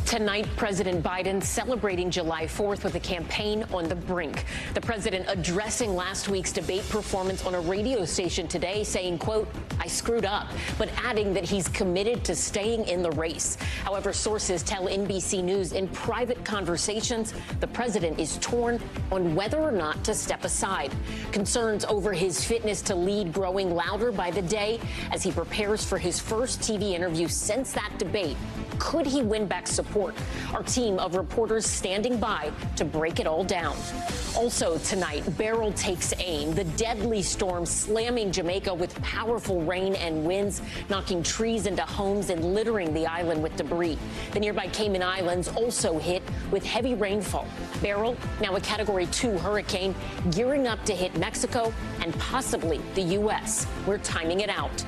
Tonight, President Biden celebrating July 4th with a campaign on the brink. The president addressing last week's debate performance on a radio station today, saying, quote, "I screwed up," but adding that he's committed to staying in the race. However, sources tell NBC News in private conversations the president is torn on whether or not to step aside. Concerns over his fitness to lead growing louder by the day as he prepares for his first TV interview since that debate. Could he win back support? Our team of reporters standing by to break it all down. Also tonight, Beryl takes aim. The deadly storm slamming Jamaica with powerful rain and winds, knocking trees into homes and littering the island with debris. The nearby Cayman Islands also hit with heavy rainfall. Beryl, now a Category 2 hurricane, gearing up to hit Mexico and possibly the U.S. We're timing it out.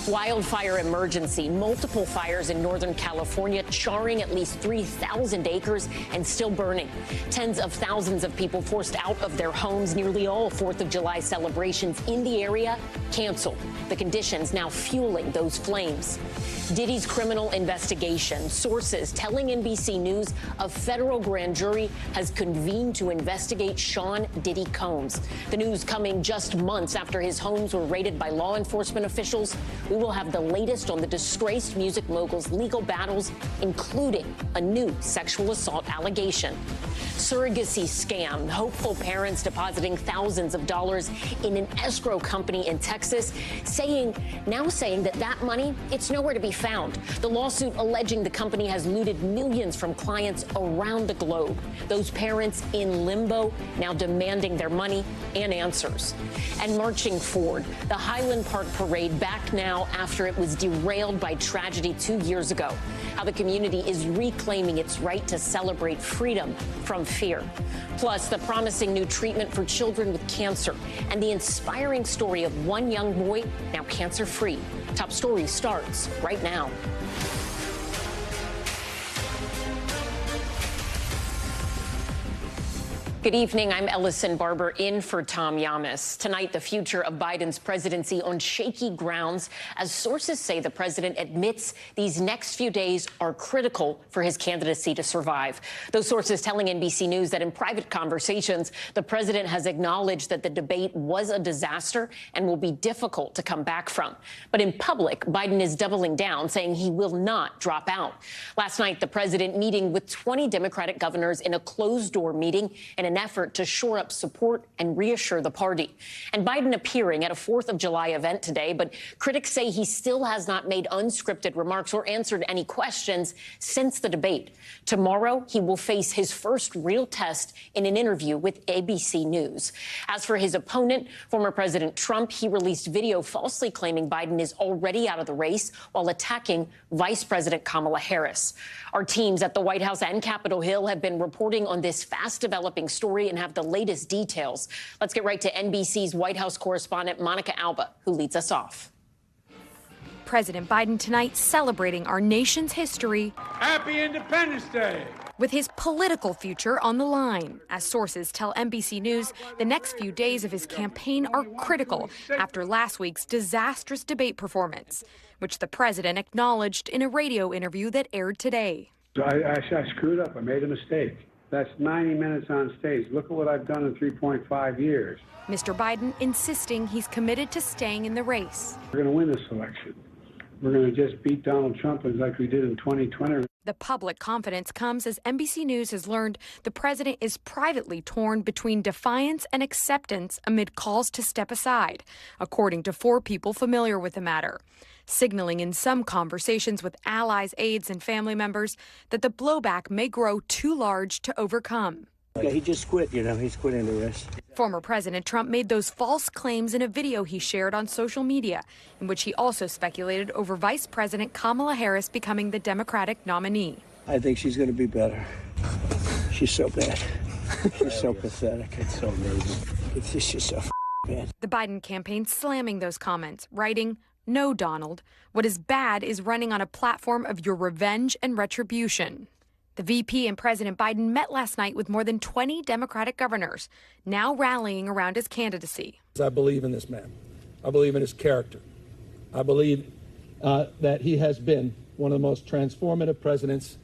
Wildfire emergency. Multiple fires in Northern California, charring at least 3,000 acres and still burning. Tens of thousands of people forced out of their homes. Nearly all 4th of July celebrations in the area canceled. The conditions now fueling those flames. Diddy's criminal investigation. Sources telling NBC News a federal grand jury has convened to investigate Sean Diddy Combs. The news coming just months after his homes were raided by law enforcement officials. We will have the latest on the disgraced music mogul's legal battles, including a new sexual assault allegation. Surrogacy scam. Hopeful parents depositing thousands of dollars in an escrow company in Texas, saying that money, it's nowhere to be found. The lawsuit alleging the company has looted millions from clients around the globe. Those parents in limbo, now demanding their money and answers. And marching forward, the Highland Park parade back now after it was derailed by tragedy 2 years ago. How the community is reclaiming its right to celebrate freedom from fear. Plus, the promising new treatment for children with cancer and the inspiring story of one young boy now cancer-free. Top Story starts right now. Good evening. I'm Ellison Barber in for Tom Llamas. Tonight, the future of Biden's presidency on shaky grounds as sources say the president admits these next few days are critical for his candidacy to survive. Those sources telling NBC News that in private conversations, the president has acknowledged that the debate was a disaster and will be difficult to come back from. But in public, Biden is doubling down, saying he will not drop out. Last night, the president meeting with 20 Democratic governors in a closed-door meeting in an effort to shore up support and reassure the party. And Biden appearing at a 4th of July event today, but critics say he still has not made unscripted remarks or answered any questions since the debate. Tomorrow, he will face his first real test in an interview with ABC News. As for his opponent, former President Trump, he released video falsely claiming Biden is already out of the race while attacking Vice President Kamala Harris. Our teams at the White House and Capitol Hill have been reporting on this fast-developing story and have the latest details. Let's get right to NBC's White House correspondent Monica Alba, who leads us off. President Biden tonight celebrating our nation's history. Happy Independence Day! With his political future on the line. As sources tell NBC News, the next few days of his campaign are critical after last week's disastrous debate performance, which the president acknowledged in a radio interview that aired today. I screwed up. I made a mistake. That's 90 minutes on stage. Look at what I've done in 3.5 years. Mr. Biden insisting he's committed to staying in the race. We're going to win this election. We're going to just beat Donald Trump like we did in 2020. The public confidence comes as NBC News has learned the president is privately torn between defiance and acceptance amid calls to step aside, according to 4 people familiar with the matter, signaling in some conversations with allies, aides, and family members that the blowback may grow too large to overcome. Yeah, he just quit, he's quitting the race. Former President Trump made those false claims in a video he shared on social media, in which he also speculated over Vice President Kamala Harris becoming the Democratic nominee. I think she's going to be better. She's so bad. She's so pathetic. It's so amazing. It's just so bad. The Biden campaign slamming those comments, writing, "No, Donald. What is bad is running on a platform of your revenge and retribution." The VP and President Biden met last night with more than 20 Democratic governors, now rallying around his candidacy. I believe in this man. I believe in his character. I believe that he has been one of the most transformative presidents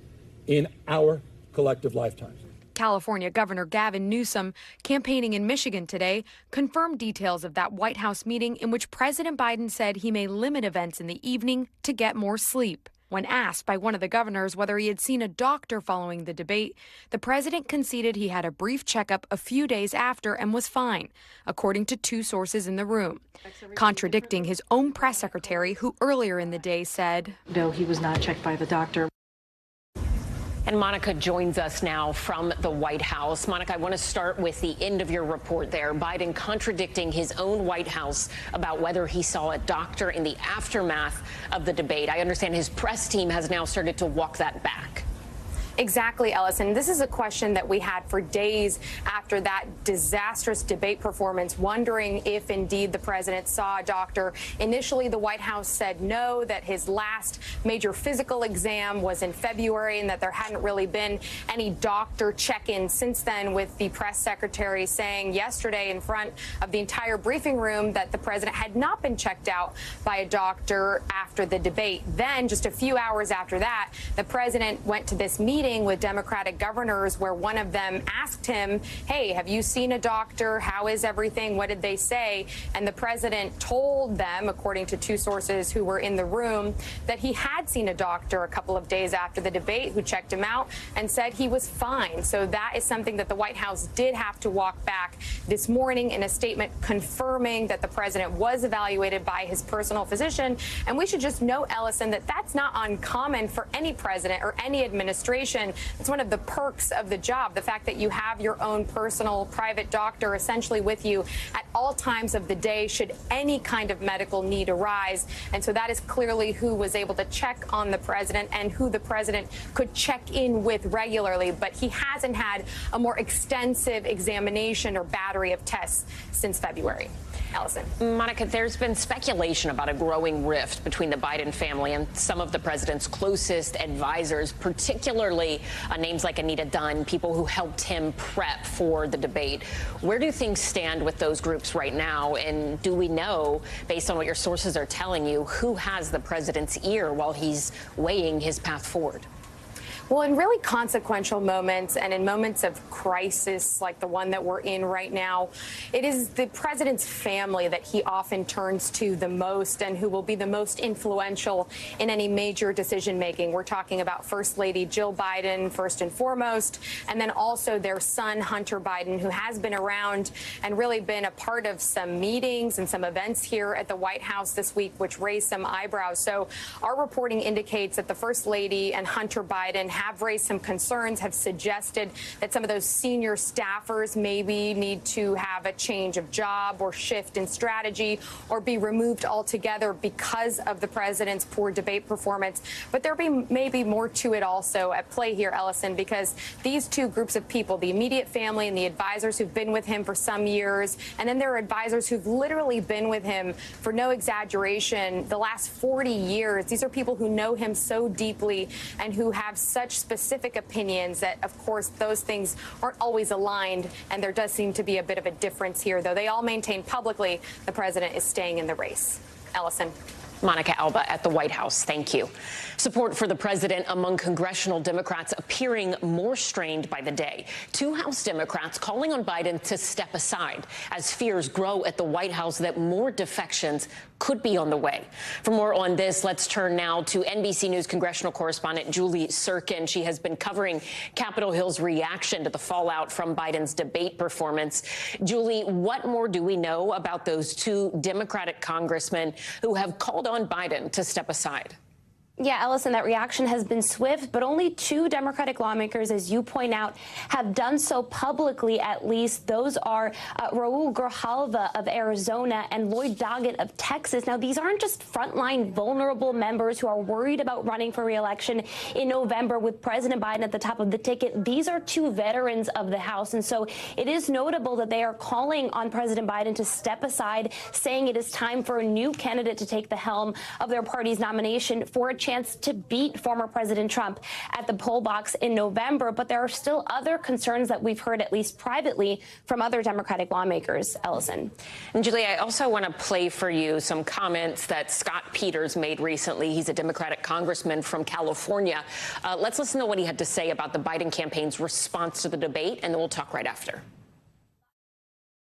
in our collective lifetimes. California Governor Gavin Newsom, campaigning in Michigan today, confirmed details of that White House meeting in which President Biden said he may limit events in the evening to get more sleep. When asked by one of the governors whether he had seen a doctor following the debate, the president conceded he had a brief checkup a few days after and was fine, according to two sources in the room, contradicting his own press secretary, who earlier in the day said, "No, he was not checked by the doctor." And Monica joins us now from the White House. Monica, I want to start with the end of your report there. Biden contradicting his own White House about whether he saw a doctor in the aftermath of the debate. I understand his press team has now started to walk that back. Exactly, Ellison. This is a question that we had for days after that disastrous debate performance, wondering if indeed the president saw a doctor. Initially, the White House said no, that his last major physical exam was in February and that there hadn't really been any doctor check-in since then, with the press secretary saying yesterday in front of the entire briefing room that the president had not been checked out by a doctor after the debate. Then, just a few hours after that, the president went to this meeting with Democratic governors where one of them asked him, hey, have you seen a doctor? How is everything? What did they say? And the president told them, according to two sources who were in the room, that he had seen a doctor a couple of days after the debate who checked him out and said he was fine. So that is something that the White House did have to walk back this morning in a statement confirming that the president was evaluated by his personal physician. And we should just note, Ellison, that that's not uncommon for any president or any administration. It's one of the perks of the job, the fact that you have your own personal private doctor essentially with you at all times of the day should any kind of medical need arise. And so that is clearly who was able to check on the president and who the president could check in with regularly. But he hasn't had a more extensive examination or battery of tests since February. Allison. Monica, there's been speculation about a growing rift between the Biden family and some of the president's closest advisors, particularly names like Anita Dunn, people who helped him prep for the debate. Where do things stand with those groups right now? And do we know, based on what your sources are telling you, who has the president's ear while he's weighing his path forward? Well, in really consequential moments and in moments of crisis like the one that we're in right now, it is the president's family that he often turns to the most and who will be the most influential in any major decision making. We're talking about First Lady Jill Biden, first and foremost, and then also their son, Hunter Biden, who has been around and really been a part of some meetings and some events here at the White House this week, which raised some eyebrows. So our reporting indicates that the First Lady and Hunter Biden have raised some concerns, have suggested that some of those senior staffers maybe need to have a change of job or shift in strategy or be removed altogether because of the president's poor debate performance. But there may be more to it also at play here, Ellison, because these two groups of people, the immediate family and the advisors who've been with him for some years, and then there are advisors who've literally been with him for no exaggeration the last 40 years. These are people who know him so deeply and who have such specific opinions that, of course, those things aren't always aligned, and there does seem to be a bit of a difference here, though they all maintain publicly the president is staying in the race. Ellison. Monica Alba at the White House. Thank you. Support for the president among congressional Democrats appearing more strained by the day. Two House Democrats calling on Biden to step aside as fears grow at the White House that more defections could be on the way. For more on this, let's turn now to NBC News congressional correspondent Julie Sirkin. She has been covering Capitol Hill's reaction to the fallout from Biden's debate performance. Julie, what more do we know about those two Democratic congressmen who have called on Biden to step aside? Yeah, Ellison, that reaction has been swift, but only two Democratic lawmakers, as you point out, have done so publicly, at least. Those are Raul Grijalva of Arizona and Lloyd Doggett of Texas. Now, these aren't just frontline vulnerable members who are worried about running for re-election in November with President Biden at the top of the ticket. These are two veterans of the House. And so it is notable that they are calling on President Biden to step aside, saying it is time for a new candidate to take the helm of their party's nomination for a chance to beat former President Trump at the poll box in November. But there are still other concerns that we've heard, at least privately, from other Democratic lawmakers. Ellison. And Julie, I also want to play for you some comments that Scott Peters made recently. He's a Democratic congressman from California. Let's listen to what he had to say about the Biden campaign's response to the debate, and then we'll talk right after.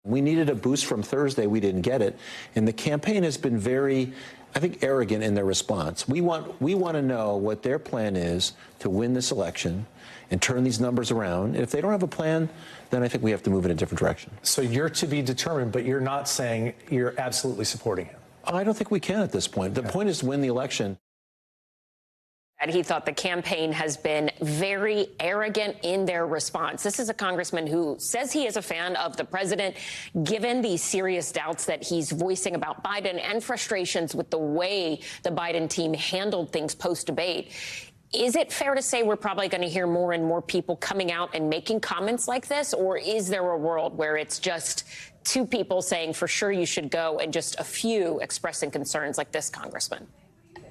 We needed a boost from Thursday. We didn't get it. And the campaign has been very, I think, arrogant in their response. We want to know what their plan is to win this election and turn these numbers around. And if they don't have a plan, then I think we have to move in a different direction. So you're to be determined, but you're not saying you're absolutely supporting him. I don't think we can at this point. The point is to win the election. And he thought the campaign has been very arrogant in their response. This is a congressman who says he is a fan of the president, given the serious doubts that he's voicing about Biden and frustrations with the way the Biden team handled things post-debate. Is it fair to say we're probably going to hear more and more people coming out and making comments like this? Or is there a world where it's just two people saying for sure you should go and just a few expressing concerns like this congressman?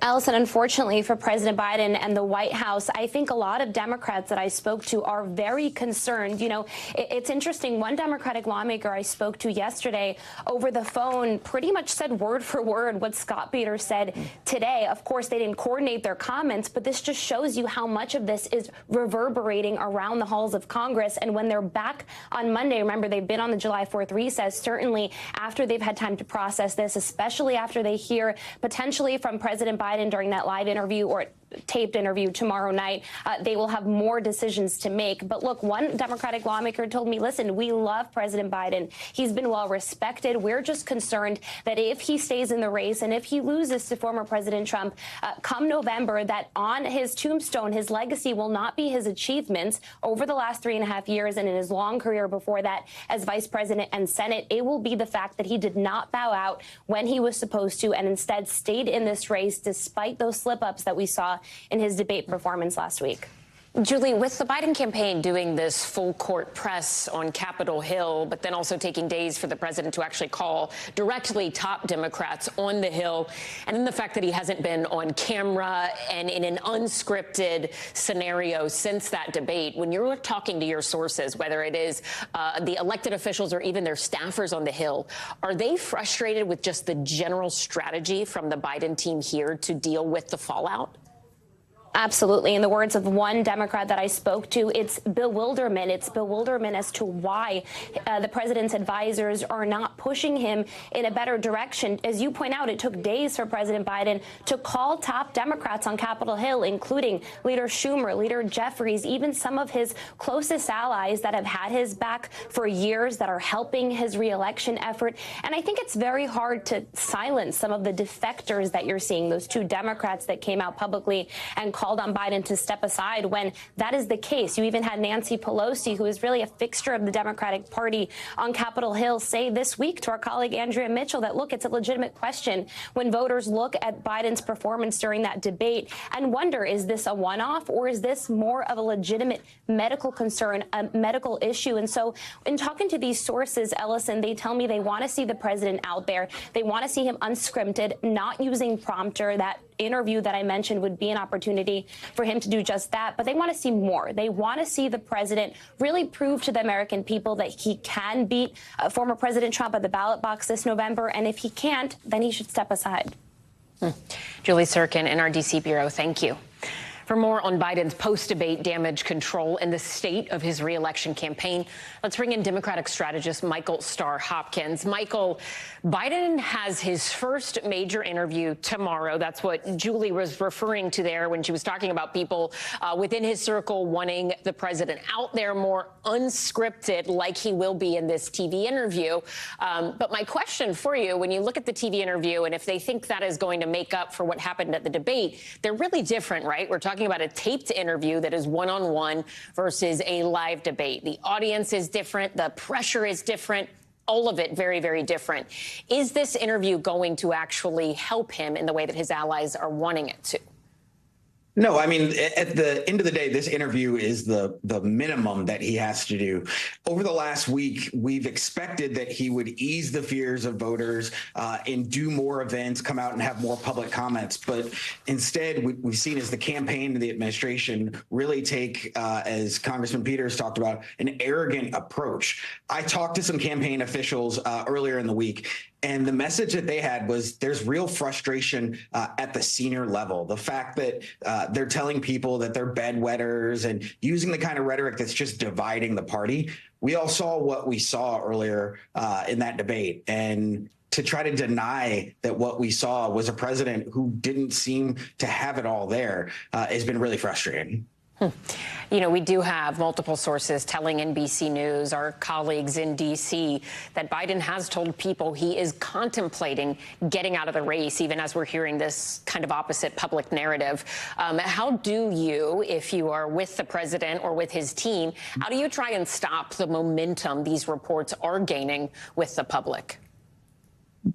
Ellison, unfortunately for President Biden and the White House, I think a lot of Democrats that I spoke to are very concerned. You know, it's interesting. One Democratic lawmaker I spoke to yesterday over the phone pretty much said word for word what Scott Peters said today. Of course, they didn't coordinate their comments, but this just shows you how much of this is reverberating around the halls of Congress. And when they're back on Monday, remember, they've been on the July 4th recess, certainly after they've had time to process this, especially after they hear potentially from President Biden during that live interview or taped interview tomorrow night, they will have more decisions to make. But look, one Democratic lawmaker told me, listen, we love President Biden. He's been well respected. We're just concerned that if he stays in the race and if he loses to former President Trump come November, that on his tombstone, his legacy will not be his achievements over the last 3.5 years and in his long career before that as vice president and Senate. It will be the fact that he did not bow out when he was supposed to and instead stayed in this race despite those slip-ups that we saw in his debate performance last week. Julie, with the Biden campaign doing this full court press on Capitol Hill, but then also taking days for the president to actually call directly top Democrats on the Hill, and then the fact that he hasn't been on camera and in an unscripted scenario since that debate, when you're talking to your sources, whether it is the elected officials or even their staffers on the Hill, are they frustrated with just the general strategy from the Biden team here to deal with the fallout? Absolutely. In the words of one Democrat that I spoke to, it's bewilderment. It's bewilderment as to why the president's advisors are not pushing him in a better direction. As you point out, it took days for President Biden to call top Democrats on Capitol Hill, including Leader Schumer, Leader Jeffries, even some of his closest allies that have had his back for years, that are helping his reelection effort. And I think it's very hard to silence some of the defectors that you're seeing, those two Democrats that came out publicly and called on Biden to step aside when that is the case. You even had Nancy Pelosi, who is really a fixture of the Democratic Party on Capitol Hill, say this week to our colleague Andrea Mitchell that, look, it's a legitimate question when voters look at Biden's performance during that debate and wonder, is this a one-off or is this more of a legitimate medical concern, a medical issue? And so in talking to these sources, Ellison, they tell me they want to see the president out there. They want to see him unscripted, not using prompter. That interview that I mentioned would be an opportunity for him to do just that. But they want to see more. They want to see the president really prove to the American people that he can beat former President Trump at the ballot box this November. And if he can't, then he should step aside. Julie Sirkin, NRDC Bureau, thank you. For more on Biden's post-debate damage control and the state of his reelection campaign, let's bring in Democratic strategist Michael Starr Hopkins. Michael, Biden has his first major interview tomorrow. That's what Julie was referring to there when she was talking about people within his circle wanting the president out there more unscripted, like he will be in this TV interview. But my question for you, when you look at the TV interview and if they think that is going to make up for what happened at the debate, they're really different, right? We're talking about a taped interview that is one-on-one versus a live debate. The audience is different. The pressure is different. All of it very, very different. Is this interview going to actually help him in the way that his allies are wanting it to? No, I mean, at the end of the day, this interview is the minimum that he has to do. Over the last week, we've expected that he would ease the fears of voters and do more events, come out and have more public comments. But instead, we've seen as the campaign and the administration really take, as Congressman Peters talked about, an arrogant approach. I talked to some campaign officials earlier in the week, and the message that they had was there's real frustration at the senior level. The fact that they're telling people that they're bedwetters and using the kind of rhetoric that's just dividing the party. We all saw what we saw earlier in that debate. And to try to deny that what we saw was a president who didn't seem to have it all there has been really frustrating. You know, we do have multiple sources telling NBC News, our colleagues in D.C., that Biden has told people he is contemplating getting out of the race, even as we're hearing this kind of opposite public narrative. How do you, if you are with the president or with his team, how do you try and stop the momentum these reports are gaining with the public?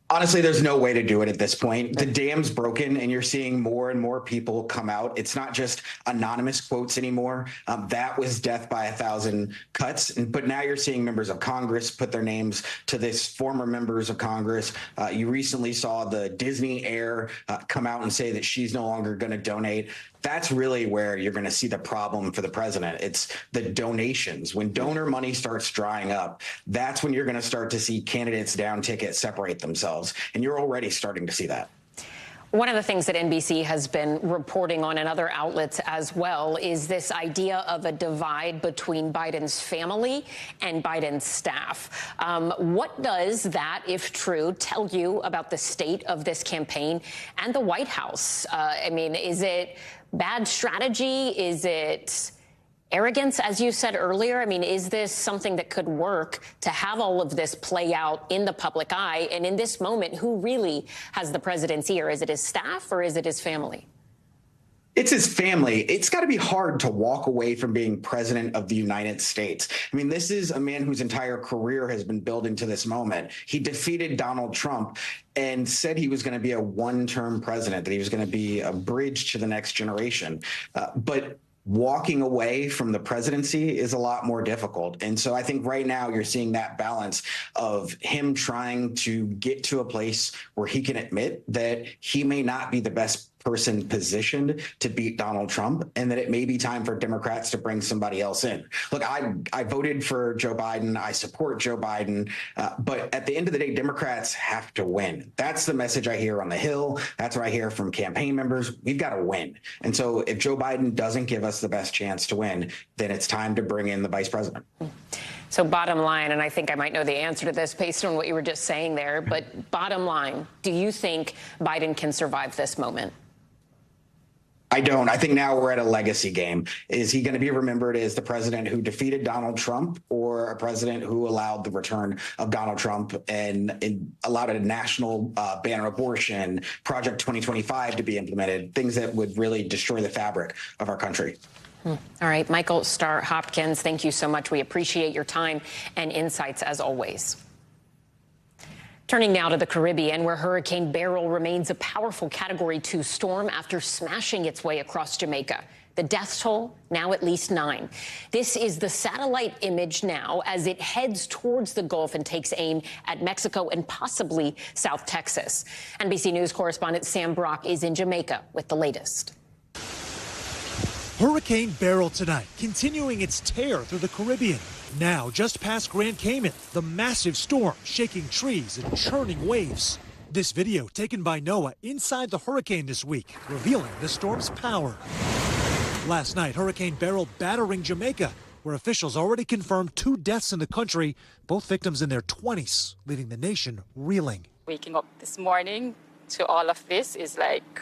Honestly, there's no way to do it at this point. The dam's broken, and you're seeing more and more people come out. It's not just anonymous quotes anymore. That was death by 1,000 cuts. But now you're seeing members of Congress put their names to this, former members of Congress. You recently saw the Disney heir come out and say that she's no longer going to donate. That's really where you're going to see the problem for the president. It's the donations. When donor money starts drying up, that's when you're going to start to see candidates down ticket separate themselves. And you're already starting to see that. One of the things that NBC has been reporting on and other outlets as well is this idea of a divide between Biden's family and Biden's staff. What does that, if true, tell you about the state of this campaign and the White House? I mean, is it bad strategy? Is it arrogance, as you said earlier? I mean, is this something that could work to have all of this play out in the public eye? And in this moment, who really has the president's ear? Is it his staff or is it his family? It's his family. It's got to be hard to walk away from being president of the United States. I mean, this is a man whose entire career has been building to this moment. He defeated Donald Trump and said he was going to be a one-term president, that he was going to be a bridge to the next generation. But walking away from the presidency is a lot more difficult. And so I think right now you're seeing that balance of him trying to get to a place where he can admit that he may not be the best person positioned to beat Donald Trump, and that it may be time for Democrats to bring somebody else in. Look, I voted for Joe Biden. I support Joe Biden. But at the end of the day, Democrats have to win. That's the message I hear on the Hill. That's what I hear from campaign members. We've got to win. And so if Joe Biden doesn't give us the best chance to win, then it's time to bring in the vice president. So bottom line, and I think I might know the answer to this based on what you were just saying there, but bottom line, do you think Biden can survive this moment? I don't. I think now we're at a legacy game. Is he going to be remembered as the president who defeated Donald Trump, or a president who allowed the return of Donald Trump and allowed a national ban on abortion, Project 2025 to be implemented, things that would really destroy the fabric of our country? All right. Michael Starr Hopkins, thank you so much. We appreciate your time and insights as always. Turning now to the Caribbean, where Hurricane Beryl remains a powerful Category 2 storm after smashing its way across Jamaica. The death toll now at least 9. This is the satellite image now as it heads towards the Gulf and takes aim at Mexico and possibly South Texas. NBC News correspondent Sam Brock is in Jamaica with the latest. Hurricane Beryl tonight, continuing its tear through the Caribbean. Now, just past Grand Cayman, the massive storm shaking trees and churning waves. This video taken by NOAA inside the hurricane this week, revealing the storm's power. Last night, Hurricane Beryl battering Jamaica, where officials already confirmed 2 deaths in the country, both victims in their 20s, leaving the nation reeling. Waking up this morning to all of this is like,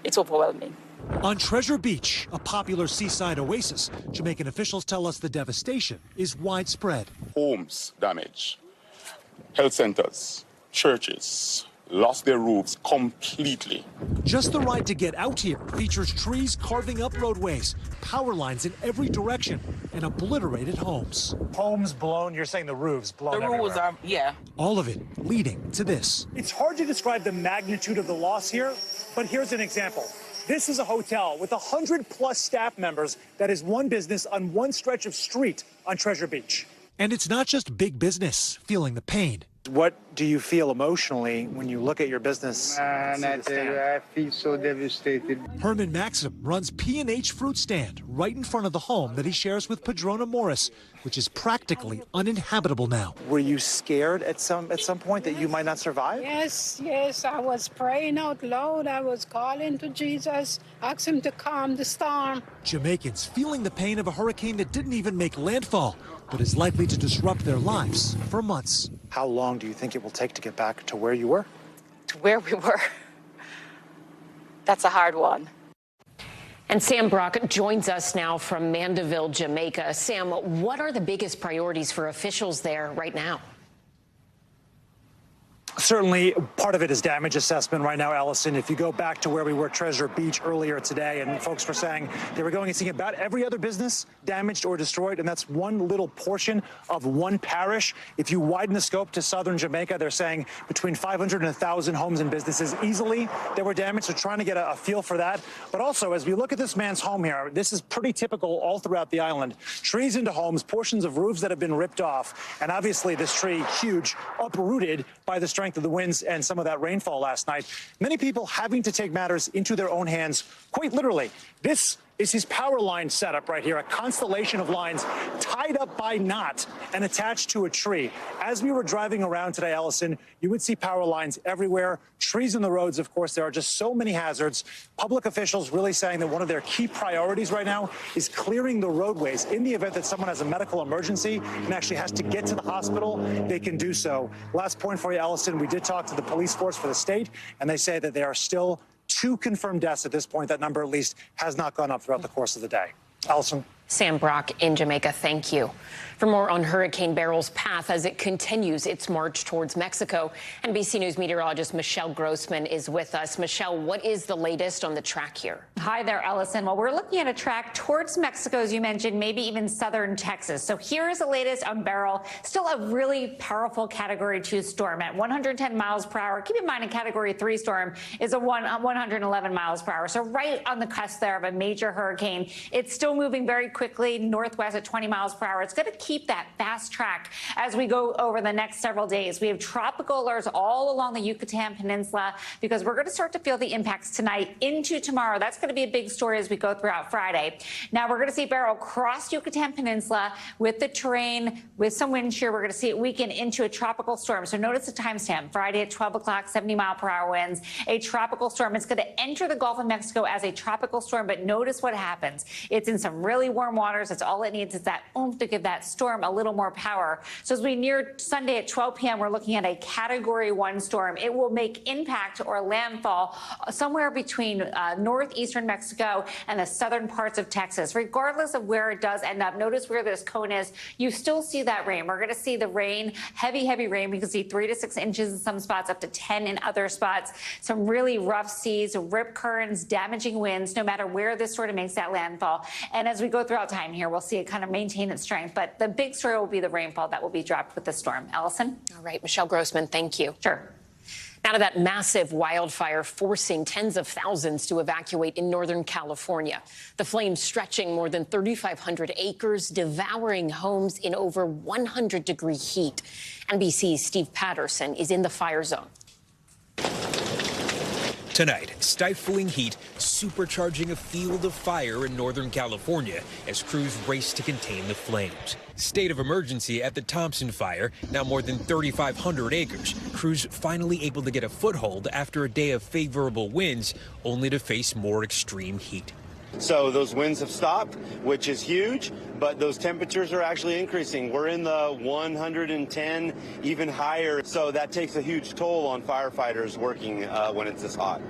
it's overwhelming. On Treasure Beach, a popular seaside oasis, Jamaican officials tell us the devastation is widespread. Homes damaged, health centers, churches lost their roofs completely. Just the ride to get out here features trees carving up roadways, power lines in every direction, and obliterated homes. Homes blown, you're saying the roofs blown everywhere. The roofs are, yeah. All of it leading to this. It's hard to describe the magnitude of the loss here, but here's an example. This is a hotel with 100+ staff members that is one business on one stretch of street on Treasure Beach. And it's not just big business feeling the pain. What do you feel emotionally when you look at your business? I feel so devastated. Herman Maxim runs P&H Fruit Stand right in front of the home that he shares with Padrona Morris, which is practically uninhabitable now. Were you scared at some point that you might not survive? Yes, I was praying out loud. I was calling to Jesus, ask him to calm the storm. Jamaicans feeling the pain of a hurricane that didn't even make landfall, but is likely to disrupt their lives for months. How long do you think it will take to get back to where you were? To where we were. That's a hard one. And Sam Brock joins us now from Mandeville, Jamaica. Sam, what are the biggest priorities for officials there right now? Certainly, part of it is damage assessment right now, Ellison. If you go back to where we were at Treasure Beach earlier today, and folks were saying they were going and seeing about every other business damaged or destroyed, and that's one little portion of one parish. If you widen the scope to southern Jamaica, they're saying between 500 and 1,000 homes and businesses easily that were damaged, so trying to get a feel for that. But also, as we look at this man's home here, this is pretty typical all throughout the island. Trees into homes, portions of roofs that have been ripped off, and obviously this tree, huge, uprooted by the strength of the winds and some of that rainfall last night. Many people having to take matters into their own hands, quite literally. This is his power line setup right here, a constellation of lines tied up by knot and attached to a tree. As we were driving around today, Ellison, you would see power lines everywhere, trees in the roads, of course. There are just so many hazards. Public officials really saying that one of their key priorities right now is clearing the roadways. In the event that someone has a medical emergency and actually has to get to the hospital, they can do so. Last point for you, Ellison, we did talk to the police force for the state, and they say that there are still 2 confirmed deaths at this point. That number, at least, has not gone up throughout the course of the day. Allison. Sam Brock in Jamaica, thank you. For more on Hurricane Beryl's path as it continues its march towards Mexico, NBC News meteorologist Michelle Grossman is with us. Michelle, what is the latest on the track here? Hi there, Ellison. Well, we're looking at a track towards Mexico, as you mentioned, maybe even southern Texas. So here is the latest on Beryl. Still a really powerful Category 2 storm at 110 miles per hour. Keep in mind, a Category 3 storm is a 111 miles per hour. So right on the cusp there of a major hurricane. It's still moving very quickly northwest at 20 miles per hour. It's going to keep that fast track as we go over the next several days. We have tropical alerts all along the Yucatan Peninsula because we're going to start to feel the impacts tonight into tomorrow. That's going to be a big story as we go throughout Friday. Now we're going to see Beryl cross Yucatan Peninsula with the terrain, with some wind shear. We're going to see it weaken into a tropical storm. So notice the timestamp. Friday at 12 o'clock, 70 mile per hour winds, a tropical storm. It's going to enter the Gulf of Mexico as a tropical storm, but notice what happens. It's in some really warm waters. That's all it needs is that oomph to give that storm a little more power. So as we near Sunday at 12 p.m., we're looking at a Category 1 storm. It will make impact or landfall somewhere between northeastern Mexico and the southern parts of Texas. Regardless of where it does end up, notice where this cone is. You still see that rain. We're going to see the rain, heavy rain. We can see 3 to 6 inches in some spots, up to 10 in other spots. Some really rough seas, rip currents, damaging winds, no matter where this sort of makes that landfall. And as we go throughout time here, we'll see it kind of maintain its strength. But the big story will be the rainfall that will be dropped with the storm. Ellison? All right, Michelle Grossman, thank you. Sure. Now to that massive wildfire forcing tens of thousands to evacuate in Northern California. The flames stretching more than 3,500 acres, devouring homes in over 100-degree heat. NBC's Steve Patterson is in the fire zone. Tonight, stifling heat supercharging a field of fire in Northern California as crews race to contain the flames. State of emergency at the Thompson fire, now more than 3,500 acres. Crews finally able to get a foothold after a day of favorable winds, only to face more extreme heat. So those winds have stopped, which is huge, but those temperatures are actually increasing. We're in the 110, even higher. So that takes a huge toll on firefighters working when it's this hot.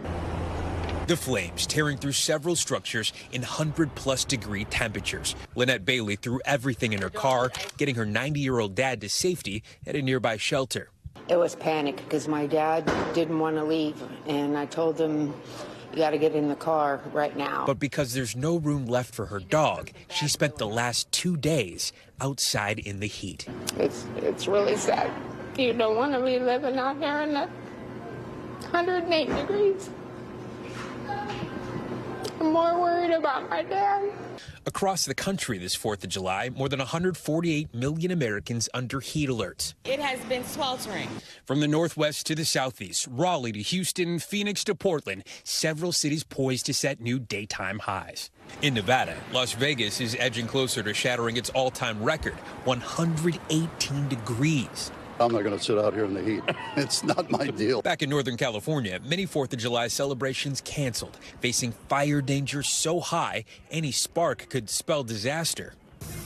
The flames tearing through several structures in 100+ degree temperatures. Lynette Bailey threw everything in her car, getting her 90-year-old dad to safety at a nearby shelter. It was panic because my dad didn't want to leave, and I told him, you got to get in the car right now. But because there's no room left for her dog, she spent the last 2 days outside in the heat. It's really sad. You don't want to be living out here in the 108 degrees. I'm more worried about my dad. Across the country this 4th of July, more than 148 million Americans under heat alerts. It has been sweltering. From the Northwest to the Southeast, Raleigh to Houston, Phoenix to Portland, several cities poised to set new daytime highs. In Nevada, Las Vegas is edging closer to shattering its all-time record, 118 degrees. I'm not going to sit out here in the heat. It's not my deal. Back in Northern California, many 4th of July celebrations canceled, facing fire danger so high any spark could spell disaster.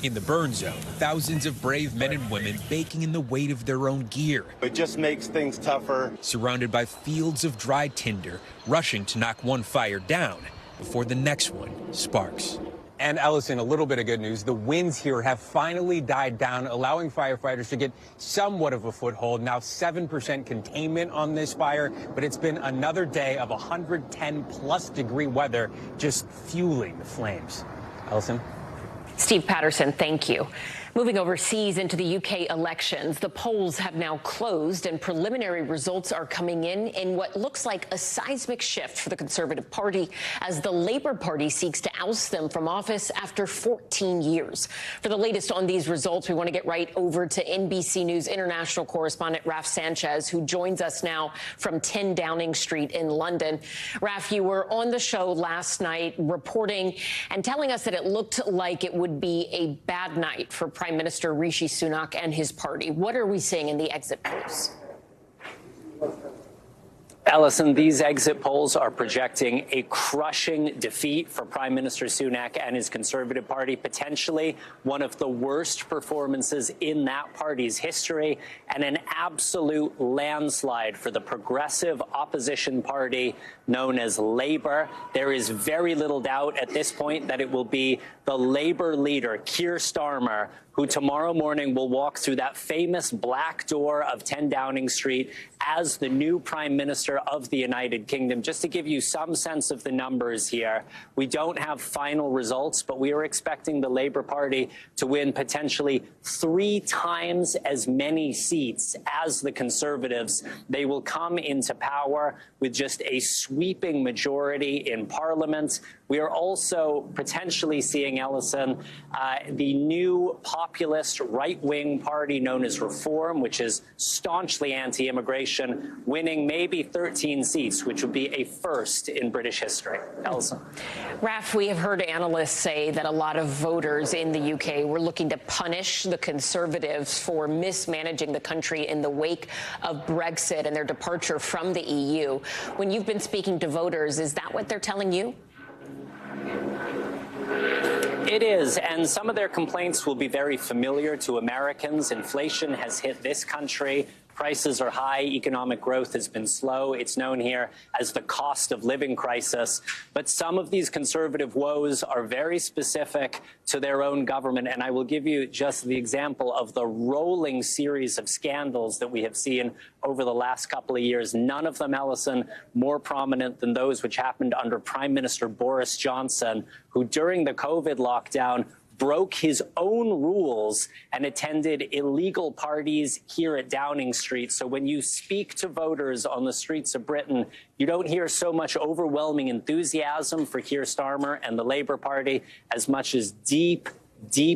In the burn zone, thousands of brave men and women baking in the weight of their own gear. It just makes things tougher. Surrounded by fields of dry tinder, rushing to knock one fire down before the next one sparks. And Ellison, a little bit of good news. The winds here have finally died down, allowing firefighters to get somewhat of a foothold. Now 7% containment on this fire, but it's been another day of 110+ degree weather just fueling the flames. Ellison? Steve Patterson, thank you. Moving overseas into the UK elections, the polls have now closed and preliminary results are coming in what looks like a seismic shift for the Conservative Party as the Labour Party seeks to oust them from office after 14 years. For the latest on these results, we want to get right over to NBC News international correspondent Raf Sanchez, who joins us now from 10 Downing Street in London. Raf, you were on the show last night reporting and telling us that it looked like it would be a bad night for Prime Minister Rishi Sunak and his party. What are we seeing in the exit polls? Ellison, these exit polls are projecting a crushing defeat for Prime Minister Sunak and his Conservative Party, potentially one of the worst performances in that party's history, and an absolute landslide for the progressive opposition party known as Labour. There is very little doubt at this point that it will be the Labour leader, Keir Starmer, who tomorrow morning will walk through that famous black door of 10 Downing Street as the new Prime Minister of the United Kingdom. Just to give you some sense of the numbers here, we don't have final results, but we are expecting the Labour Party to win potentially 3 times as many seats as the Conservatives. They will come into power with just a sweeping majority in Parliament. We are also potentially seeing, Ellison, the new populist right-wing party known as Reform, which is staunchly anti-immigration, winning maybe 13 seats, which would be a first in British history. Ellison. Raf, we have heard analysts say that a lot of voters in the UK were looking to punish the Conservatives for mismanaging the country in the wake of Brexit and their departure from the EU. When you've been speaking to voters, is that what they're telling you? It is, and some of their complaints will be very familiar to Americans. Inflation has hit this country. Prices are high. Economic growth has been slow. It's known here as the cost of living crisis. But some of these conservative woes are very specific to their own government. And I will give you just the example of the rolling series of scandals that we have seen over the last couple of years. None of them, Ellison, more prominent than those which happened under Prime Minister Boris Johnson, who during the COVID lockdown broke his own rules and attended illegal parties here at Downing Street. So when you speak to voters on the streets of Britain, you don't hear so much overwhelming enthusiasm for Keir Starmer and the Labour Party as much as deep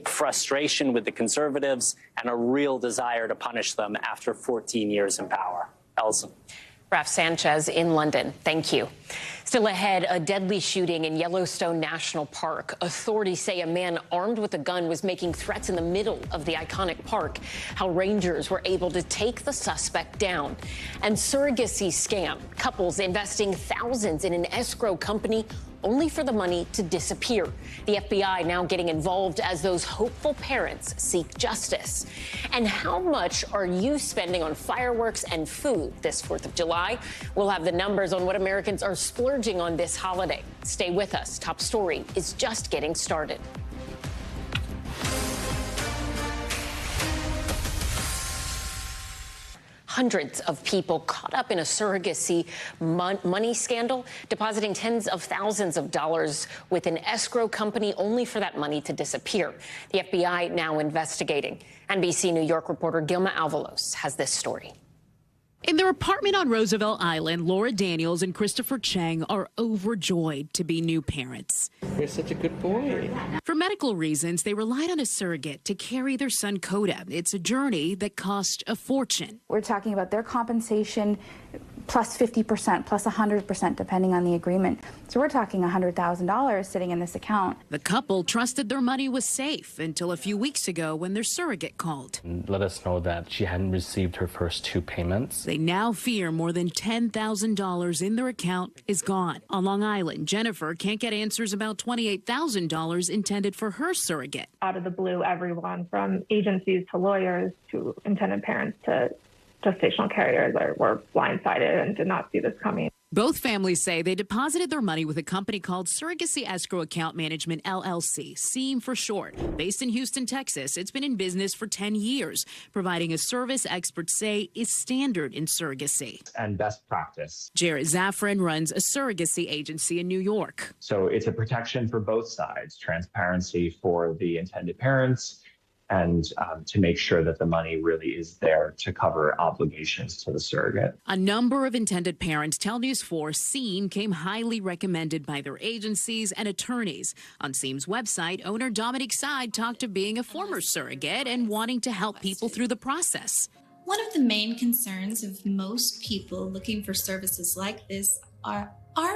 frustration with the Conservatives and a real desire to punish them after 14 years in power. Ellison. Raf Sanchez in London. Thank you. Still ahead, a deadly shooting in Yellowstone National Park. Authorities say a man armed with a gun was making threats in the middle of the iconic park. How rangers were able to take the suspect down. And surrogacy scam. Couples investing thousands in an escrow company only for the money to disappear. The FBI now getting involved as those hopeful parents seek justice. And how much are you spending on fireworks and food this 4th of July? We'll have the numbers on what Americans are splurging on this holiday. Stay with us. Top Story is just getting started. Hundreds of people caught up in a surrogacy money scandal, depositing tens of thousands of dollars with an escrow company only for that money to disappear. The FBI now investigating. NBC New York reporter Gilma Alvalos has this story. In their apartment on Roosevelt Island, Laura Daniels and Christopher Chang are overjoyed to be new parents. You're such a good boy. For medical reasons, they relied on a surrogate to carry their son Coda. It's a journey that cost a fortune. We're talking about their compensation plus 50%, plus 100%, depending on the agreement. So we're talking $100,000 sitting in this account. The couple trusted their money was safe until a few weeks ago when their surrogate called. Let us know that she hadn't received her first 2 payments. They now fear more than $10,000 in their account is gone. On Long Island, Jennifer can't get answers about $28,000 intended for her surrogate. Out of the blue, everyone from agencies to lawyers to intended parents to gestational carriers were blindsided and did not see this coming. Both families say they deposited their money with a company called Surrogacy Escrow Account Management, LLC, SEAM for short. Based in Houston, Texas, it's been in business for 10 years, providing a service experts say is standard in surrogacy. And best practice. Jarrett Zaffron runs a surrogacy agency in New York. So it's a protection for both sides, transparency for the intended parents, and to make sure that the money really is there to cover obligations to the surrogate. A number of intended parents tell News 4 SEAM came highly recommended by their agencies and attorneys. On SEAM's website, owner Dominique Side talked of being a former surrogate and wanting to help people through the process. One of the main concerns of most people looking for services like this are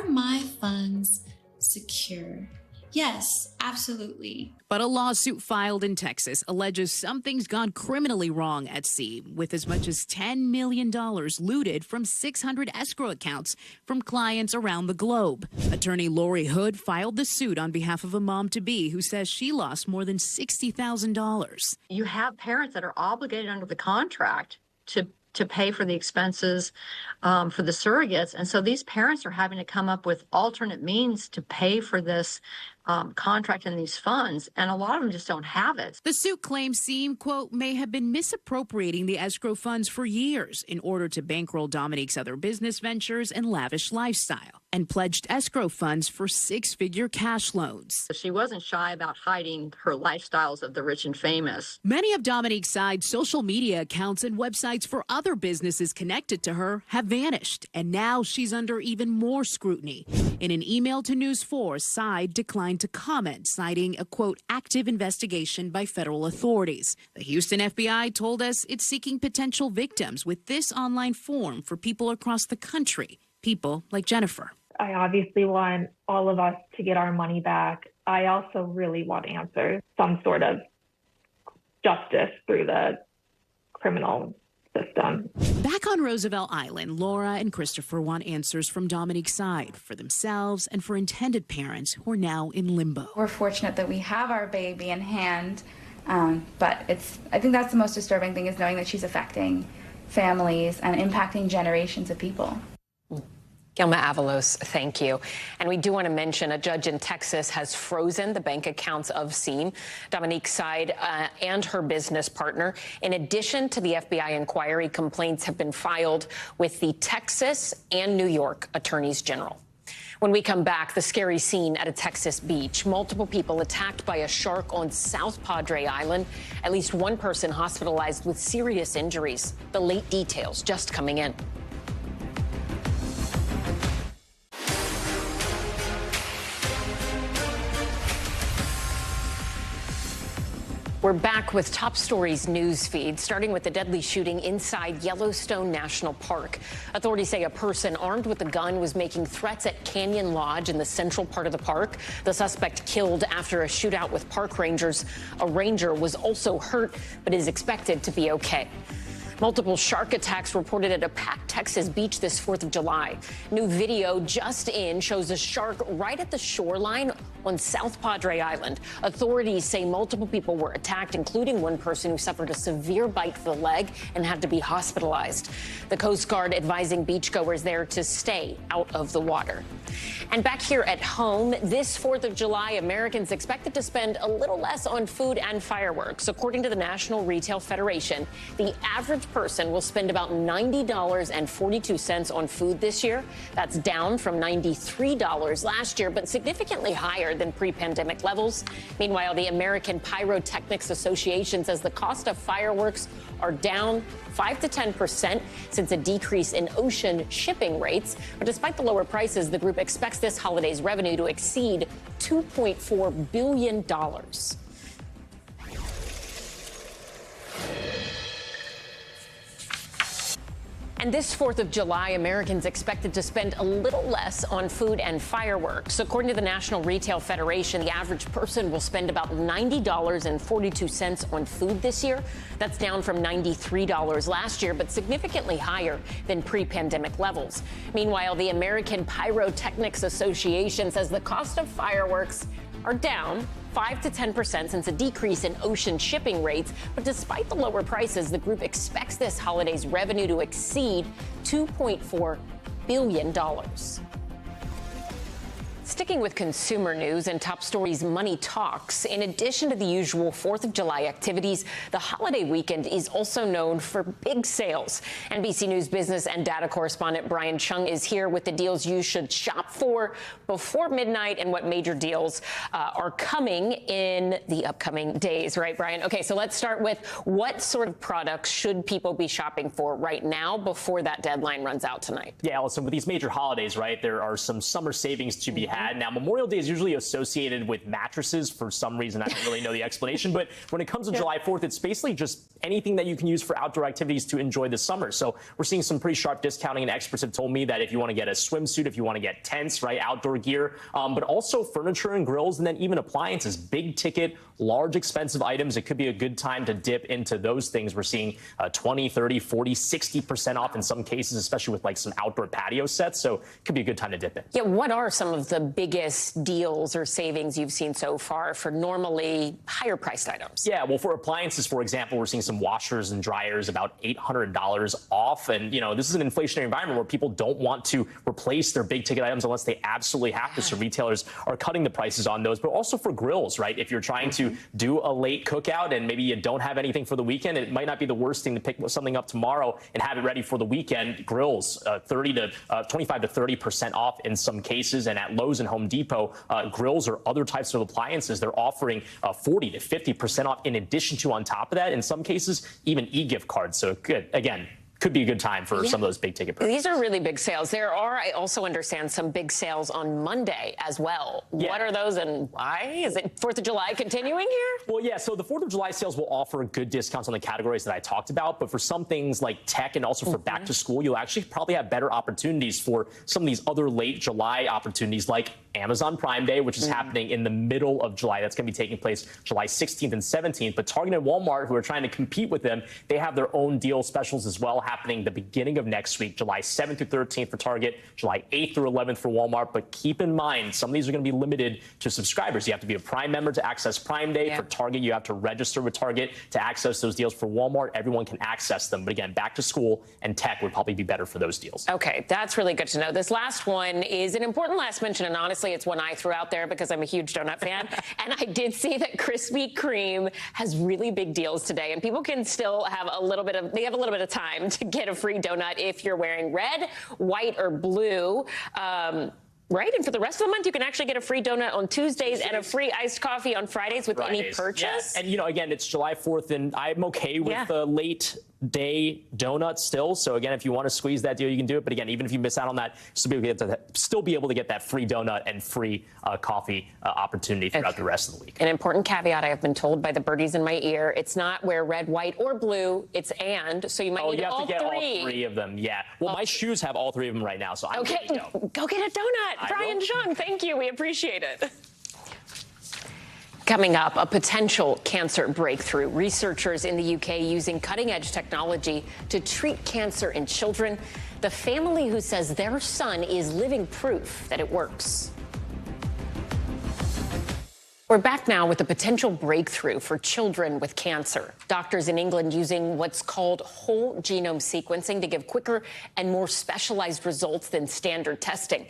my funds secure? Yes, absolutely. But a lawsuit filed in Texas alleges something's gone criminally wrong at SEAM, with as much as $10 million looted from 600 escrow accounts from clients around the globe. Attorney Lori Hood filed the suit on behalf of a mom-to-be who says she lost more than $60,000. You have parents that are obligated under the contract to pay for the expenses for the surrogates. And so these parents are having to come up with alternate means to pay for this contract and these funds, and a lot of them just don't have it. The suit claims SEAM, quote, may have been misappropriating the escrow funds for years in order to bankroll Dominique's other business ventures and lavish lifestyle, and pledged escrow funds for 6-figure cash loans. She wasn't shy about hiding her lifestyles of the rich and famous. Many of Dominique's Side's social media accounts and websites for other businesses connected to her have vanished, and now she's under even more scrutiny. In an email to News 4, Side declined to comment, citing a, quote, active investigation by federal authorities. The Houston FBI told us it's seeking potential victims with this online form for people across the country, people like Jennifer. I obviously want all of us to get our money back. I also really want answers, some sort of justice through the criminal system. Back on Roosevelt Island, Laura and Christopher want answers from Dominique's Side for themselves and for intended parents who are now in limbo. We're fortunate that we have our baby in hand, but I think that's the most disturbing thing, is knowing that she's affecting families and impacting generations of people. Gilma Avalos, thank you. And we do want to mention a judge in Texas has frozen the bank accounts of SEAM, Dominique's Side, and her business partner. In addition to the FBI inquiry, complaints have been filed with the Texas and New York attorneys general. When we come back, the scary scene at a Texas beach. Multiple people attacked by a shark on South Padre Island. At least one person hospitalized with serious injuries. The late details just coming in. We're back with Top Stories news feed, starting with the deadly shooting inside Yellowstone National Park. Authorities say a person armed with a gun was making threats at Canyon Lodge in the central part of the park. The suspect killed after a shootout with park rangers. A ranger was also hurt, but is expected to be okay. Multiple shark attacks reported at a packed Texas beach this 4th of July. New video just in shows a shark right at the shoreline on South Padre Island. Authorities say multiple people were attacked, including one person who suffered a severe bite to the leg and had to be hospitalized. The Coast Guard advising beachgoers there to stay out of the water. And back here at home, this 4th of July, Americans expected to spend a little less on food and fireworks. According to the National Retail Federation, the average person will spend about $90.42 on food this year. That's down from $93 last year, but significantly higher than pre-pandemic levels. Meanwhile, the American Pyrotechnics Association says the cost of fireworks are down 5 to 10% since a decrease in ocean shipping rates. But despite the lower prices, the group expects this holiday's revenue to exceed $2.4 billion. And this 4th of July, Americans expected to spend a little less on food and fireworks. According to the National Retail Federation, the average person will spend about $90.42 on food this year. That's down from $93 last year, but significantly higher than pre-pandemic levels. Meanwhile, the American Pyrotechnics Association says the cost of fireworks are down 5 to 10% since a decrease in ocean shipping rates. But despite the lower prices, the group expects this holiday's revenue to exceed $2.4 billion. Sticking with consumer news and top stories, money talks. In addition to the usual 4th of July activities, the holiday weekend is also known for big sales. NBC News business and data correspondent Brian Cheung is here with the deals you should shop for before midnight and what major deals are coming in the upcoming days. Right, Brian? Okay, so let's start with what sort of products should people be shopping for right now before that deadline runs out tonight? Yeah, Allison, with these major holidays, right, there are some summer savings to be had. Now, Memorial Day is usually associated with mattresses for some reason. I don't really know the explanation. But when it comes to July 4th, it's basically just anything that you can use for outdoor activities to enjoy the summer. So we're seeing some pretty sharp discounting, and experts have told me that if you want to get a swimsuit, if you want to get tents, right, outdoor gear, but also furniture and grills, and then even appliances, big ticket, large expensive items, it could be a good time to dip into those things. We're seeing 20, 30, 40, 60% off in some cases, especially with like some outdoor patio sets. So it could be a good time to dip in. Yeah, what are some of the biggest deals or savings you've seen so far for normally higher priced items? Yeah, well, for appliances, for example, we're seeing some washers and dryers about $800 off. And, you know, this is an inflationary environment where people don't want to replace their big ticket items unless they absolutely have to. So retailers are cutting the prices on those. But also for grills, right? If you're trying to do a late cookout and maybe you don't have anything for the weekend, it might not be the worst thing to pick something up tomorrow and have it ready for the weekend. Grills, 25 to 30% off in some cases. And at Lowe's and Home Depot, grills or other types of appliances, they're offering 40 to 50% off in addition to, on top of that, in some cases, even e-gift cards. So good. Again, could be a good time for some of those big ticket purchases. These are really big sales. There are, I also understand, some big sales on Monday as well. Yeah. What are those and why? Is it 4th of July continuing here? Well, yeah, so the 4th of July sales will offer good discounts on the categories that I talked about. But for some things like tech and also for back to school, you'll actually probably have better opportunities for some of these other late July opportunities like Amazon Prime Day, which is happening in the middle of July. That's going to be taking place July 16th and 17th. But Target and Walmart, who are trying to compete with them, they have their own deal specials as well happening the beginning of next week, July 7th through 13th for Target, July 8th through 11th for Walmart. But keep in mind, some of these are going to be limited to subscribers. You have to be a Prime member to access Prime Day. For Target, you have to register with Target to access those deals. For Walmart, everyone can access them. But again, back to school and tech would probably be better for those deals. Okay, that's really good to know. This last one is an important last mention, and honestly, it's one I threw out there because I'm a huge donut fan. And I did see that Krispy Kreme has really big deals today, and people can still have a little bit of time to get a free donut if you're wearing red, white, or blue. Right? And for the rest of the month, you can actually get a free donut on Tuesdays and a free iced coffee on Fridays with any purchase. Yeah. And, you know, again, it's July 4th, and I'm okay with the late day donuts still. So, again, if you want to squeeze that deal, you can do it. But, again, even if you miss out on that, still be able to get that free donut and free coffee opportunity throughout the rest of the week. An important caveat I have been told by the birdies in my ear, it's not wear red, white, or blue. It's and. So you might need all three. You have to get all three of them, Well, my shoes have all three of them right now, so I'm ready to go. Go get a donut. Brian Cheung, thank you. We appreciate it. Coming up, a potential cancer breakthrough. Researchers in the UK using cutting-edge technology to treat cancer in children. The family who says their son is living proof that it works. We're back now with a potential breakthrough for children with cancer. Doctors in England using what's called whole genome sequencing to give quicker and more specialized results than standard testing.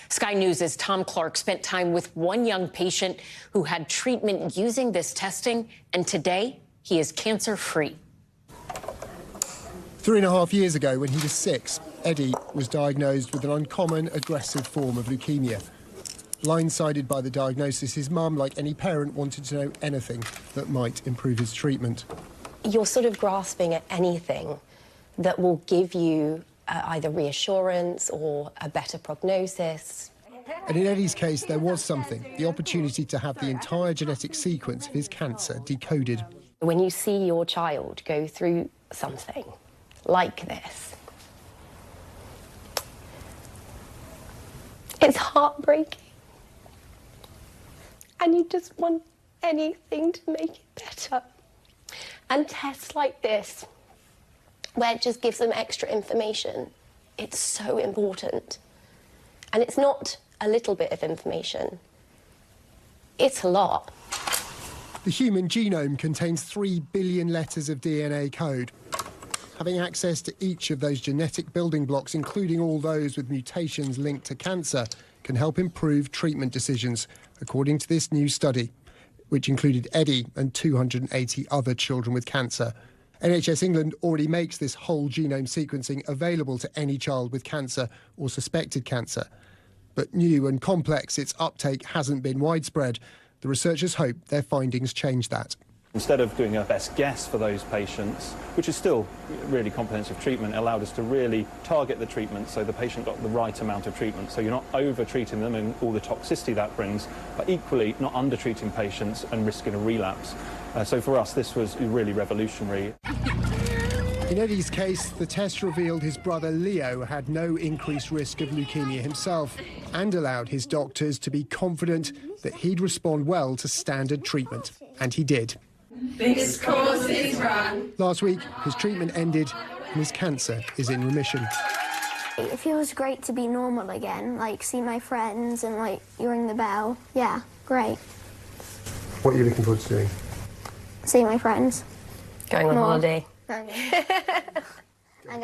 Sky News' Tom Clark spent time with one young patient who had treatment using this testing, and today he is cancer-free. 3.5 years ago, when he was 6, Eddie was diagnosed with an uncommon, aggressive form of leukemia. Blindsided by the diagnosis, his mum, like any parent, wanted to know anything that might improve his treatment. You're sort of grasping at anything that will give you either reassurance or a better prognosis. And in Eddie's case, there was something, the opportunity to have the entire genetic sequence of his cancer decoded. When you see your child go through something like this, it's heartbreaking. And you just want anything to make it better. And tests like this, where it just gives them extra information, it's so important. And it's not a little bit of information, it's a lot. The human genome contains 3 billion letters of DNA code. Having access to each of those genetic building blocks, including all those with mutations linked to cancer, can help improve treatment decisions, according to this new study, which included Eddie and 280 other children with cancer. NHS England already makes this whole genome sequencing available to any child with cancer or suspected cancer. But new and complex, its uptake hasn't been widespread. The researchers hope their findings change that. Instead of doing a best guess for those patients, which is still really comprehensive treatment, it allowed us to really target the treatment so the patient got the right amount of treatment. So you're not over-treating them and all the toxicity that brings, but equally not under-treating patients and risking a relapse. So for us, this was really revolutionary. In Eddie's case, the test revealed his brother Leo had no increased risk of leukemia himself and allowed his doctors to be confident that he'd respond well to standard treatment. And he did. This course is run. Last week, his treatment ended and his cancer is in remission. It feels great to be normal again, like see my friends and like you ring the bell. Yeah, great. What are you looking forward to doing? See my friends. Going on holiday.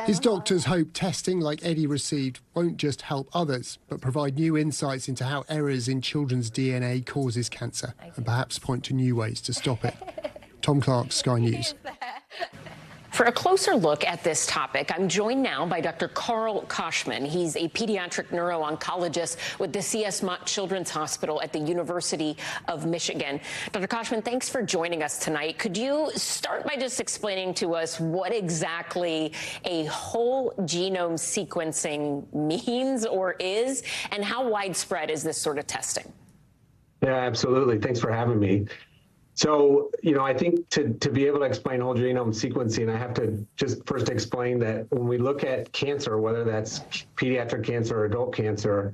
His doctors hope testing like Eddie received won't just help others, but provide new insights into how errors in children's DNA causes cancer and perhaps point to new ways to stop it. Tom Clark, Sky News. For a closer look at this topic, I'm joined now by Dr. Carl Kosman. He's a pediatric neuro-oncologist with the C.S. Mott Children's Hospital at the University of Michigan. Dr. Kosman, thanks for joining us tonight. Could you start by just explaining to us what exactly a whole genome sequencing means or is, and how widespread is this sort of testing? Yeah, absolutely. Thanks for having me. So, I think to be able to explain whole genome sequencing, I have to just first explain that when we look at cancer, whether that's pediatric cancer or adult cancer,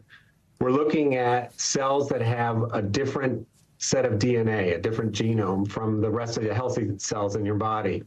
we're looking at cells that have a different set of DNA, a different genome from the rest of the healthy cells in your body.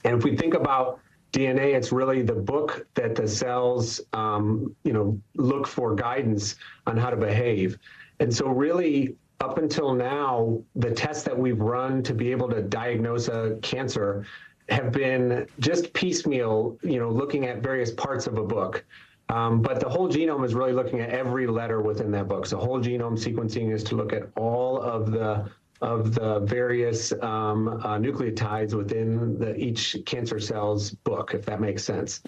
And if we think about DNA, it's really the book that the cells, look for guidance on how to behave. And so really, up until now, the tests that we've run to be able to diagnose a cancer have been just piecemeal, looking at various parts of a book. But the whole genome is really looking at every letter within that book. So whole genome sequencing is to look at all of the various nucleotides within each cancer cell's book, if that makes sense.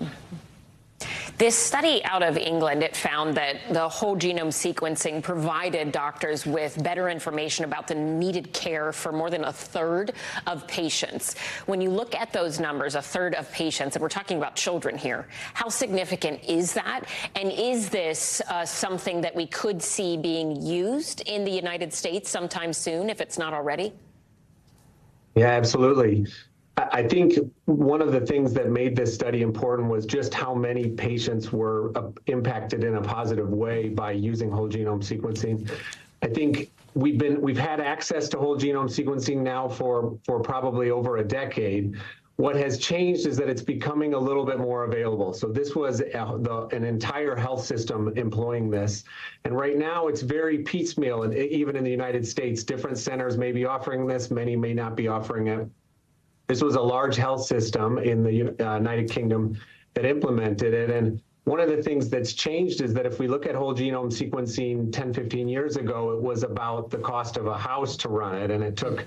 This study out of England, it found that the whole genome sequencing provided doctors with better information about the needed care for more than a third of patients. When you look at those numbers, a third of patients, and we're talking about children here, how significant is that? And is this something that we could see being used in the United States sometime soon, if it's not already? Yeah, absolutely. I think one of the things that made this study important was just how many patients were impacted in a positive way by using whole genome sequencing. I think we've had access to whole genome sequencing now for probably over a decade. What has changed is that it's becoming a little bit more available. So this was an entire health system employing this. And right now it's very piecemeal. And even in the United States, different centers may be offering this, many may not be offering it. This was a large health system in the United Kingdom that implemented it. And one of the things that's changed is that if we look at whole genome sequencing 10, 15 years ago, it was about the cost of a house to run it, and it took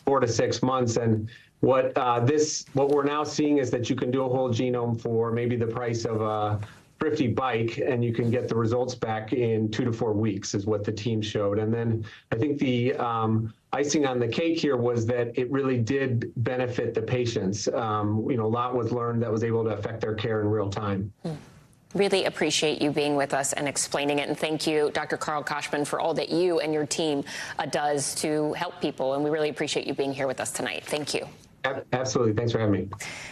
4 to 6 months. And what we're now seeing is that you can do a whole genome for maybe the price of a thrifty bike, and you can get the results back in 2 to 4 weeks, is what the team showed. And then I think the icing on the cake here was that it really did benefit the patients. A lot was learned that was able to affect their care in real time. Really appreciate you being with us and explaining it. And thank you, Dr. Carl Kosman, for all that you and your team does to help people. And we really appreciate you being here with us tonight. Thank you. Absolutely. Thanks for having me.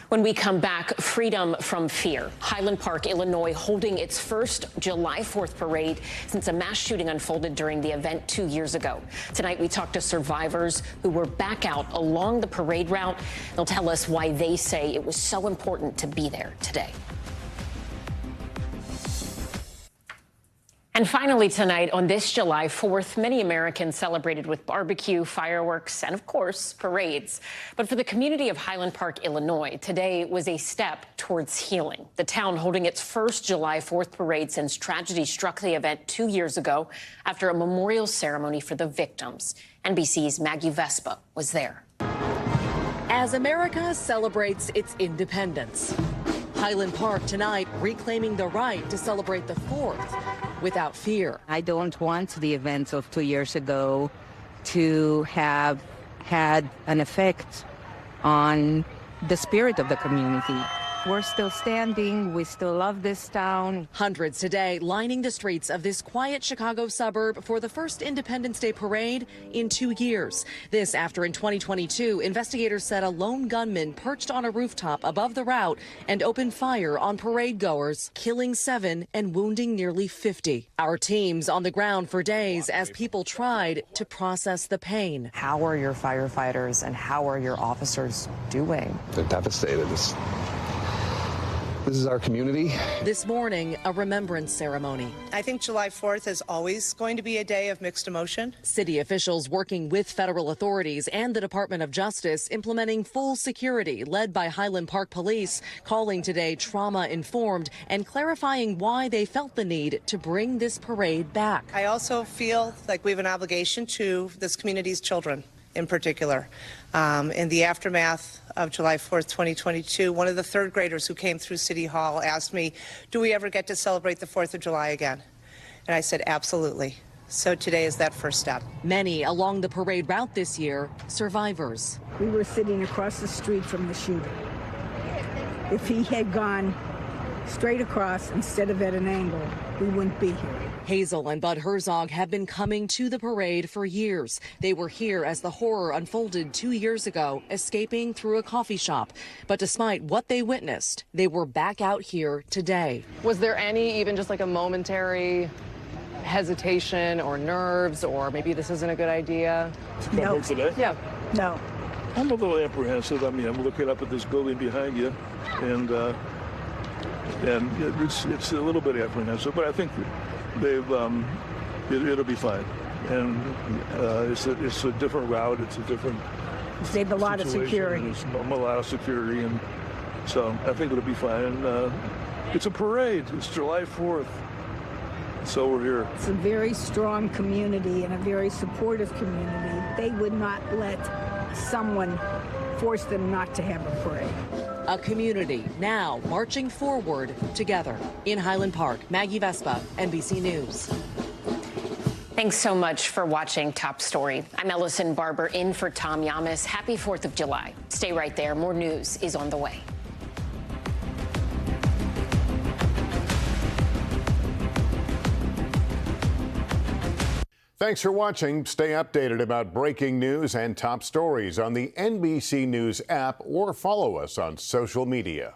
When we come back, freedom from fear. Highland Park, Illinois, holding its first July 4th parade since a mass shooting unfolded during the event 2 years ago. Tonight, we talk to survivors who were back out along the parade route. They'll tell us why they say it was so important to be there today. And finally tonight, on this July 4th, many Americans celebrated with barbecue, fireworks, and of course, parades. But for the community of Highland Park, Illinois, today was a step towards healing. The town holding its first July 4th parade since tragedy struck the event 2 years ago after a memorial ceremony for the victims. NBC's Maggie Vespa was there. As America celebrates its independence, Highland Park tonight reclaiming the right to celebrate the 4th without fear. I don't want the events of 2 years ago to have had an effect on the spirit of the community. We're still standing. We still love this town. Hundreds today lining the streets of this quiet Chicago suburb for the first Independence Day parade in 2 years. This after in 2022, investigators said a lone gunman perched on a rooftop above the route and opened fire on parade goers, killing 7 and wounding nearly 50. Our teams on the ground for days as people tried to process the pain. How are your firefighters and how are your officers doing? They're devastated. This is our community. This morning, a remembrance ceremony. I think July 4th is always going to be a day of mixed emotion. City officials working with federal authorities and the Department of Justice implementing full security led by Highland Park Police, calling today trauma-informed and clarifying why they felt the need to bring this parade back. I also feel like we have an obligation to this community's children in particular. In the aftermath of July 4th, 2022, one of the third graders who came through City Hall asked me, do we ever get to celebrate the 4th of July again? And I said, absolutely. So today is that first step. Many along the parade route this year, survivors. We were sitting across the street from the shooter. If he had gone straight across instead of at an angle, we wouldn't be here. Hazel and Bud Herzog have been coming to the parade for years. They were here as the horror unfolded 2 years ago, escaping through a coffee shop. But despite what they witnessed, they were back out here today. Was there any, even just like a momentary hesitation or nerves, or maybe this isn't a good idea? No. Today? Yeah. No. I'm a little apprehensive. I mean, I'm looking up at this building behind you, and it's a little bit apprehensive, but I think it'll be fine. And it's a different route. It's a different. They've a lot of security. There's a lot of security, and so I think it'll be fine. And it's a parade. It's July 4th, so we're here. It's a very strong community and a very supportive community. They would not let someone force them not to have a parade. A community now marching forward together. In Highland Park, Maggie Vespa, NBC News. Thanks so much for watching Top Story. I'm Ellison Barber in for Tom Llamas. Happy 4th of July. Stay right there. More news is on the way. Thanks for watching. Stay updated about breaking news and top stories on the NBC News app or follow us on social media.